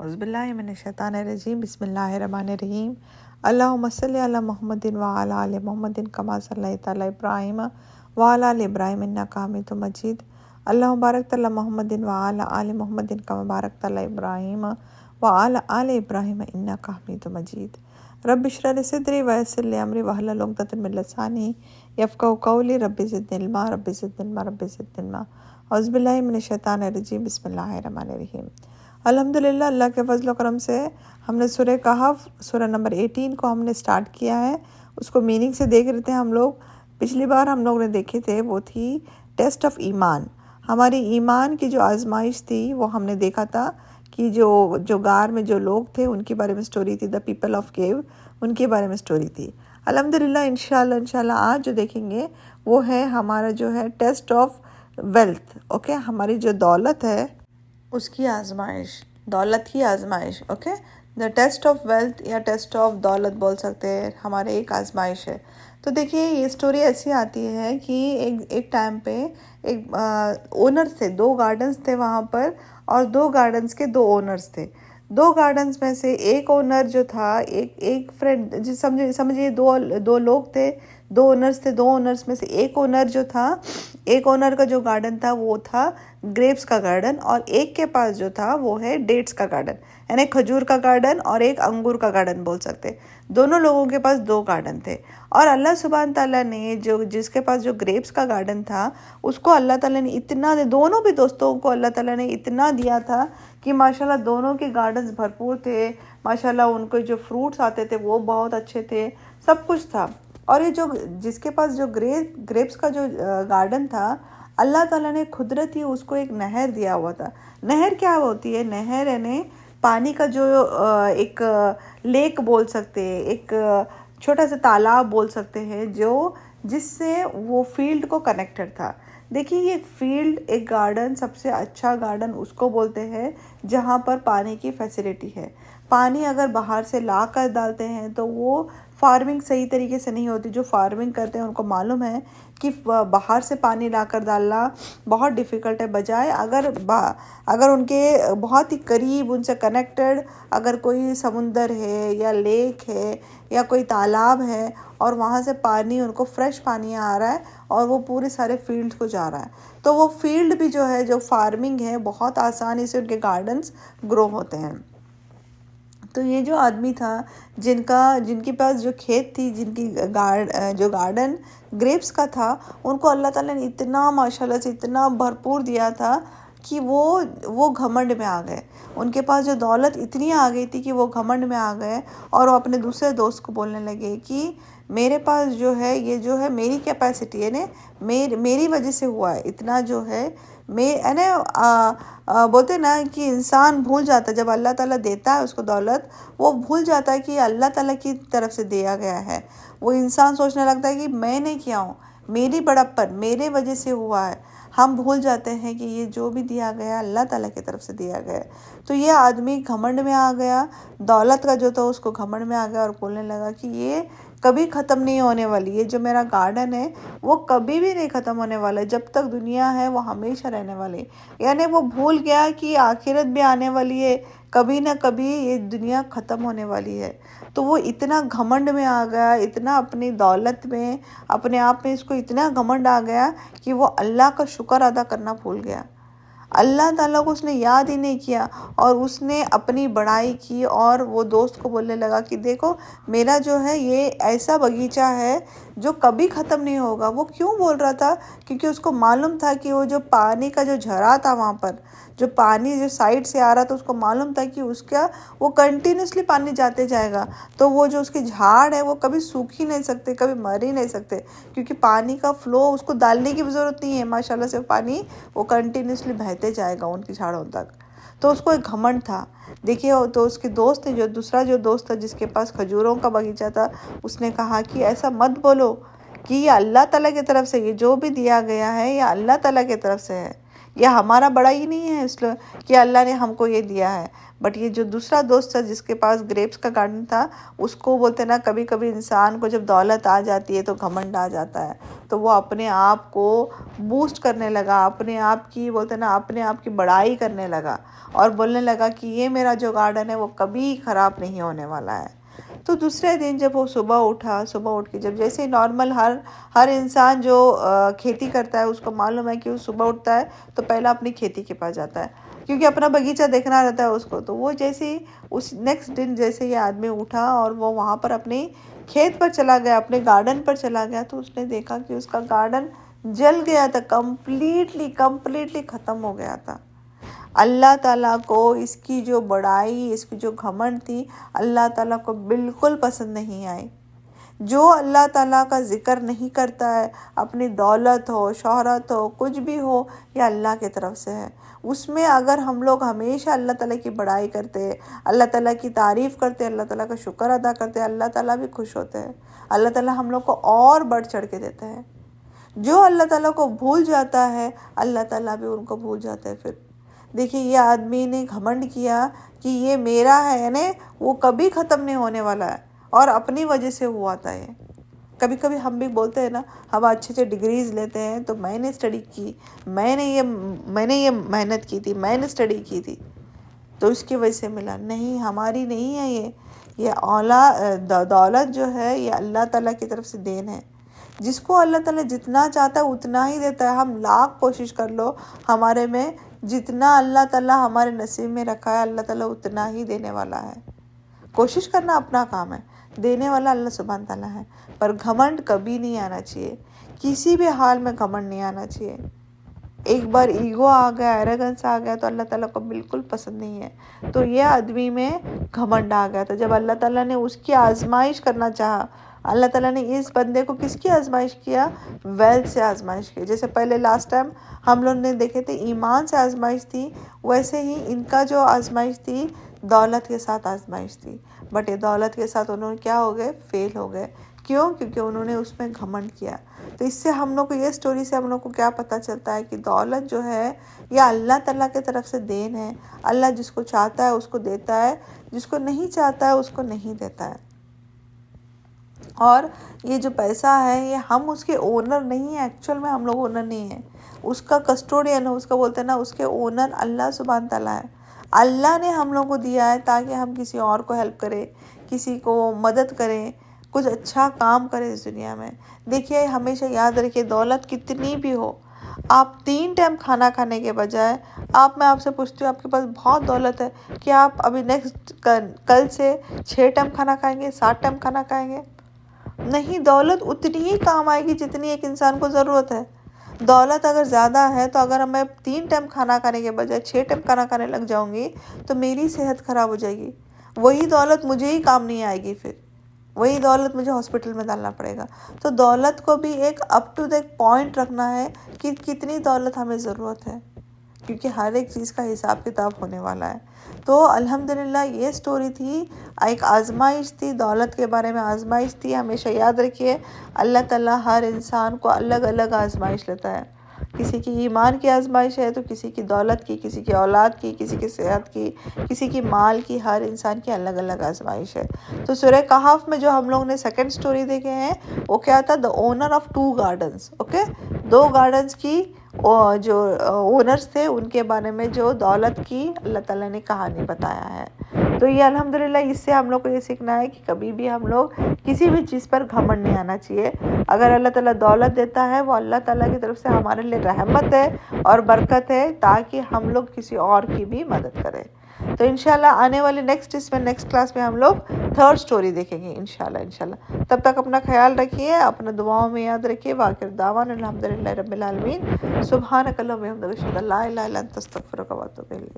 اعوذ باللہ من الشیطان الرجیم بسم اللہ الرحمن الرحیم اللہم صلی علی محمد وعلی آل محمد کما صلیت علی ابراہیم وعلی آل ابراہیم انک حمید مجید اللہم بارک علی محمد وعلی آل محمد کما بارکت علی ابراہیم وعلی آل ابراہیم انک حمید مجید رب اشرح لی صدری ویسر لی امری واحلل عقدۃ من لسانی یفقہوا قولی رب زدنی علما رب زدنی علما رب زدنی علما اعوذ باللہ من الشیطان الرجیم بسم اللہ الرحمن الرحیم الحمدللہ اللہ کے فضل و کرم سے ہم نے سورہ کہف سورہ نمبر 18 کو ہم نے سٹارٹ کیا ہے. اس کو میننگ سے دیکھ رہے تھے ہم لوگ. پچھلی بار ہم لوگ نے دیکھے تھے وہ تھی ٹیسٹ آف ایمان. ہماری ایمان کی جو آزمائش تھی وہ ہم نے دیکھا تھا کہ جو غار میں جو لوگ تھے ان کے بارے میں سٹوری تھی. دا پیپل آف کیو ان کے بارے میں سٹوری تھی. الحمدللہ انشاءاللہ آج جو دیکھیں گے وہ ہے ہمارا جو ہے ٹیسٹ آف ویلتھ. اوکے ہماری جو دولت ہے اس کی آزمائش, دولت کی آزمائش. Okay the test of wealth یا ٹیسٹ آف دولت بول سکتے ہیں, ہمارے ایک آزمائش ہے. تو دیکھیے یہ سٹوری ایسی آتی ہے کہ ایک ٹائم پہ ایک اونر تھے, 2 گارڈنز تھے وہاں پر, اور 2 گارڈنز کے 2 اونرز تھے. 2 گارڈنز میں سے ایک اونر جو تھا, ایک فرینڈ سمجھیے 2 لوگ تھے, 2 اونرز تھے. 2 اونرز میں سے ایک اونر جو تھا, ایک اونر کا جو گارڈن تھا وہ تھا گریپس کا گارڈن, اور ایک کے پاس جو تھا وہ ہے ڈیٹس کا گارڈن, یعنی کھجور کا گارڈن اور ایک انگور کا گارڈن بول سکتے. دونوں لوگوں کے پاس 2 گارڈن تھے. اور اللہ سبحانہ تعالیٰ نے جس کے پاس جو گریپس کا گارڈن تھا اس کو اللہ تعالیٰ نے اتنا دونوں بھی دوستوں کو اللہ تعالیٰ نے اتنا دیا تھا کہ ماشاءاللہ دونوں کے گارڈنز بھرپور تھے. ماشاءاللہ ان کو جو فروٹس آتے تھے وہ بہت اچھے تھے, سب کچھ تھا. اور یہ جس کے پاس جو گریپس کا جو گارڈن تھا, اللہ تعالیٰ نے قدرتی اس کو ایک نہر دیا ہوا تھا. نہر کیا ہوتی ہے؟ نہر یعنی پانی کا جو ایک لیک بول سکتے ہیں, ایک چھوٹا سا تالاب بول سکتے ہیں, جس سے وہ فیلڈ کو کنیکٹڈ تھا. دیکھیے یہ فیلڈ, ایک گارڈن, سب سے اچھا گارڈن اس کو بولتے ہیں جہاں پر پانی کی فیسیلیٹی ہے. پانی اگر باہر سے لا کر ڈالتے ہیں تو وہ فارمنگ صحیح طریقے سے نہیں ہوتی. جو فارمنگ کرتے ہیں ان کو معلوم ہے کہ باہر سے پانی لا کر ڈالنا بہت ڈیفیکلٹ ہے, بجائے اگر ان کے بہت ہی قریب ان سے کنیکٹڈ اگر کوئی سمندر ہے یا لیک ہے یا کوئی تالاب ہے اور وہاں سے پانی ان کو فریش پانی آ رہا ہے اور وہ پورے سارے فیلڈ کو جا رہا ہے, تو وہ فیلڈ بھی جو ہے جو فارمنگ ہے بہت آسانی سے ان کے گارڈنز گرو ہوتے ہیں. تو یہ جو آدمی تھا جن کے پاس جو کھیت تھی, جن کی جو گارڈن گریپس کا تھا, ان کو اللہ تعالیٰ نے اتنا ماشاءاللہ سے اتنا بھرپور دیا تھا کہ وہ گھمنڈ میں آ گئے. ان کے پاس جو دولت اتنی آ گئی تھی کہ وہ گھمنڈ میں آ گئے اور وہ اپنے دوسرے دوست کو بولنے لگے کہ میرے پاس جو ہے یہ جو ہے میری کیپیسٹی ہے نا, میری وجہ سے ہوا ہے اتنا جو ہے. بولتے نا کہ انسان بھول جاتا ہے جب اللہ تعالیٰ دیتا ہے اس کو دولت, وہ بھول جاتا ہے کہ اللہ تعالیٰ کی طرف سے دیا گیا ہے. وہ انسان سوچنے لگتا ہے کہ میں نے کیا ہوں, میری بڑپن میرے وجہ سے ہوا ہے. ہم بھول جاتے ہیں کہ یہ جو بھی دیا گیا اللہ تعالیٰ کی طرف سے دیا گیا. تو یہ آدمی گھمنڈ میں آ گیا, دولت کا جو تھا اس کو گھمنڈ میں آ گیا اور بولنے لگا کہ یہ کبھی ختم نہیں ہونے والی. یہ جو میرا گارڈن ہے وہ کبھی بھی نہیں ختم ہونے والا ہے, جب تک دنیا ہے وہ ہمیشہ رہنے والی. یعنی وہ بھول گیا کہ آخرت بھی آنے والی ہے, کبھی نہ کبھی یہ دنیا ختم ہونے والی ہے. تو وہ اتنا گھمنڈ میں آ گیا, اتنا اپنی دولت میں اپنے آپ میں اس کو اتنا گھمنڈ آ گیا کہ وہ اللہ کا شکر ادا کرنا بھول گیا. اللہ تعالیٰ کو اس نے یاد ہی نہیں کیا اور اس نے اپنی بڑائی کی, اور وہ دوست کو بولنے لگا کہ دیکھو میرا جو ہے یہ ایسا باغیچہ ہے جو کبھی ختم نہیں ہوگا. وہ کیوں بول رہا تھا؟ کیونکہ اس کو معلوم تھا کہ وہ جو پانی کا جو جھرا تھا وہاں پر, جو پانی جو سائڈ سے آ رہا تھا, اس کو معلوم تھا کہ وہ کنٹینیوسلی پانی جاتے جائے گا. تو وہ جو اس کے جھاڑ ہے وہ کبھی سوکھ ہی نہیں سکتے, کبھی مر ہی نہیں سکتے, کیونکہ پانی کا فلو اس کو ڈالنے کی بھی ضرورت نہیں ہے. ماشاءاللہ سے پانی وہ کنٹینیوسلی بہتے جائے گا ان کی جھاڑوں تک. تو اس کو ایک گھمنڈ تھا. دیکھیے تو اس کے دوست نے دوسرا جو دوست تھا جس کے پاس کھجوروں کا باغیچہ تھا, اس نے کہا کہ ایسا مت بولو کہ یہ اللہ تعالیٰ کی طرف سے, یہ جو بھی دیا گیا ہے یہ اللہ تعالیٰ کی طرف سے ہے, یہ ہمارا بڑائی نہیں ہے اس لیے کہ اللہ نے ہم کو یہ دیا ہے، بٹ یہ جو دوسرا دوست تھا جس کے پاس گریپس کا گارڈن تھا، اس کو بولتے نا کبھی کبھی انسان کو جب دولت آ جاتی ہے تو گھمنڈ آ جاتا ہے، تو وہ اپنے آپ کو بوسٹ کرنے لگا، اپنے آپ کی بولتے نا اپنے آپ کی بڑائی کرنے لگا اور بولنے لگا کہ یہ میرا جو گارڈن ہے وہ کبھی خراب نہیں ہونے والا ہے۔ تو دوسرے دن جب وہ صبح اٹھ کے جب جیسے نارمل ہر انسان جو کھیتی کرتا ہے اس کو معلوم ہے کہ وہ صبح اٹھتا ہے تو پہلا اپنی کھیتی کے پاس جاتا ہے کیونکہ اپنا باغیچہ دیکھنا رہتا ہے اس کو۔ تو وہ جیسے اس نیکسٹ دن جیسے یہ آدمی اٹھا اور وہ وہاں پر اپنی کھیت پر چلا گیا، اپنے گارڈن پر چلا گیا، تو اس نے دیکھا کہ اس کا گارڈن جل گیا تھا، کمپلیٹلی ختم ہو گیا تھا۔ اللہ تعالیٰ کو اس کی جو بڑائی، اس کی جو گھمنڈ تھی، اللہ تعالیٰ کو بالکل پسند نہیں آئی۔ جو اللہ تعالیٰ کا ذکر نہیں کرتا ہے، اپنی دولت ہو، شہرت ہو، کچھ بھی ہو، یہ اللہ کی طرف سے ہے۔ اس میں اگر ہم لوگ ہمیشہ اللہ تعالیٰ کی بڑائی کرتے، اللہ تعالیٰ کی تعریف کرتے، اللہ تعالیٰ کا شکر ادا کرتے، اللہ تعالیٰ بھی خوش ہوتے ہیں، اللہ تعالیٰ ہم لوگ کو اور بڑھ چڑھ کے دیتے ہیں۔ جو اللہ تعالیٰ کو بھول جاتا ہے، اللہ تعالیٰ بھی ان کو بھول جاتا ہے۔ پھر دیکھیے یہ آدمی نے گھمنڈ کیا کہ یہ میرا ہے، یعنی وہ کبھی ختم نہیں ہونے والا ہے، اور اپنی وجہ سے ہوا تھا یہ۔ کبھی کبھی ہم بھی بولتے ہیں نا، ہم اچھے ڈگریز لیتے ہیں تو میں نے اسٹڈی کی، میں نے یہ محنت کی تھی، میں نے اسٹڈی کی تھی تو اس کی وجہ سے ملا۔ نہیں، ہماری نہیں ہے یہ دولت جو ہے یہ اللہ تعالیٰ کی طرف سے دین ہے۔ جس کو اللہ تعالیٰ جتنا چاہتا ہے اتنا ہی دیتا ہے۔ ہم لاکھ کوشش کر لو، ہمارے میں جتنا اللہ تعالیٰ ہمارے نصیب میں رکھا ہے اللہ تعالیٰ اتنا ہی دینے والا ہے۔ کوشش کرنا اپنا کام ہے، دینے والا اللہ سبحانہ تعالیٰ ہے، پر گھمنڈ کبھی نہیں آنا چاہیے، کسی بھی حال میں گھمنڈ نہیں آنا چاہیے۔ ایک بار ایگو آ گیا، ایروگنس آ گیا تو اللہ تعالیٰ کو بالکل پسند نہیں ہے۔ تو یہ آدمی میں گھمنڈ آ گیا تھا۔ جب اللہ تعالیٰ نے اس کی آزمائش کرنا چاہا، اللہ تعالیٰ نے اس بندے کو کس کی آزمائش کیا؟ ویلتھ سے آزمائش کی۔ جیسے پہلے لاسٹ ٹائم ہم لوگ نے دیکھے تھے ایمان سے آزمائش تھی، ویسے ہی ان کا جو آزمائش تھی دولت کے ساتھ آزمائش تھی، بٹ یہ دولت کے ساتھ انہوں نے کیا ہو گئے؟ فیل ہو گئے۔ کیوں؟ کیونکہ انہوں نے اس میں گھمنڈ کیا۔ تو اس سے ہم لوگ کو یہ سٹوری سے ہم لوگ کو کیا پتہ چلتا ہے کہ دولت جو ہے یہ اللہ تعالیٰ کی طرف سے دین ہے۔ اللہ جس کو چاہتا ہے اس کو دیتا ہے، جس کو نہیں چاہتا ہے اس کو نہیں دیتا ہے۔ اور یہ جو پیسہ ہے یہ ہم اس کے اونر نہیں ہیں، ایکچوئل میں ہم لوگ اونر نہیں ہیں، اس کا کسٹوڈین ہے، اس کا بولتے ہیں نا، اس کے اونر اللہ سبحانہ تعالیٰ ہے۔ اللہ نے ہم لوگوں کو دیا ہے تاکہ ہم کسی اور کو ہیلپ کریں، کسی کو مدد کریں، کچھ اچھا کام کریں اس دنیا میں۔ دیکھیے ہمیشہ یاد رکھیے، دولت کتنی بھی ہو، آپ 3 ٹائم کھانا کھانے کے بجائے میں آپ سے پوچھتی ہوں، آپ کے پاس بہت دولت ہے، کیا آپ ابھی کل سے 6 ٹائم کھانا کھائیں گے، 7 ٹائم کھانا کھائیں گے؟ نہیں، دولت اتنی ہی کام آئے گی جتنی ایک انسان کو ضرورت ہے۔ دولت اگر زیادہ ہے تو اگر میں 3 ٹائم کھانا کھانے کے بجائے 6 ٹائم کھانا کھانے لگ جاؤں گی تو میری صحت خراب ہو جائے گی، وہی دولت مجھے ہی کام نہیں آئے گی، پھر وہی دولت مجھے ہاسپٹل میں ڈالنا پڑے گا۔ تو دولت کو بھی ایک اپ ٹو دا پوائنٹ رکھنا ہے کہ کتنی دولت ہمیں ضرورت ہے، کیونکہ ہر ایک چیز کا حساب کتاب ہونے والا ہے۔ تو الحمدللہ یہ سٹوری تھی، ایک آزمائش تھی، دولت کے بارے میں آزمائش تھی۔ ہمیشہ یاد رکھیے اللہ تعالیٰ ہر انسان کو الگ الگ آزمائش لیتا ہے۔ کسی کی ایمان کی آزمائش ہے تو کسی کی دولت کی، کسی کی اولاد کی، کسی کی صحت کی، کسی کی مال کی، ہر انسان کی الگ الگ آزمائش ہے۔ تو سورہ کہف میں جو ہم لوگ نے سیکنڈ سٹوری دیکھے ہیں وہ کیا تھا؟ The owner of 2 gardens, okay, 2 gardens کی جو اونرز تھے ان کے بارے میں جو دولت کی اللہ تعالیٰ نے کہانی بتایا ہے۔ تو یہ الحمدللہ اس سے ہم لوگ کو یہ سیکھنا ہے کہ کبھی بھی ہم لوگ کسی بھی چیز پر گھمنڈ نہیں آنا چاہیے۔ اگر اللہ تعالیٰ دولت دیتا ہے وہ اللہ تعالیٰ کی طرف سے ہمارے لیے رحمت ہے اور برکت ہے، تاکہ ہم لوگ کسی اور کی بھی مدد کریں۔ تو انشاءاللہ آنے والے نیکسٹ کلاس میں ہم لوگ 3rd سٹوری دیکھیں گے انشاءاللہ۔ تب تک اپنا خیال رکھیے، اپنا دعاؤں میں یاد رکھیے۔ وآخر دعوانا الحمدللہ رب العالمین۔ سبحانک اللہم و بحمدک، اشہد ان لا الہ الا انت، استغفرک و اتوب الیک۔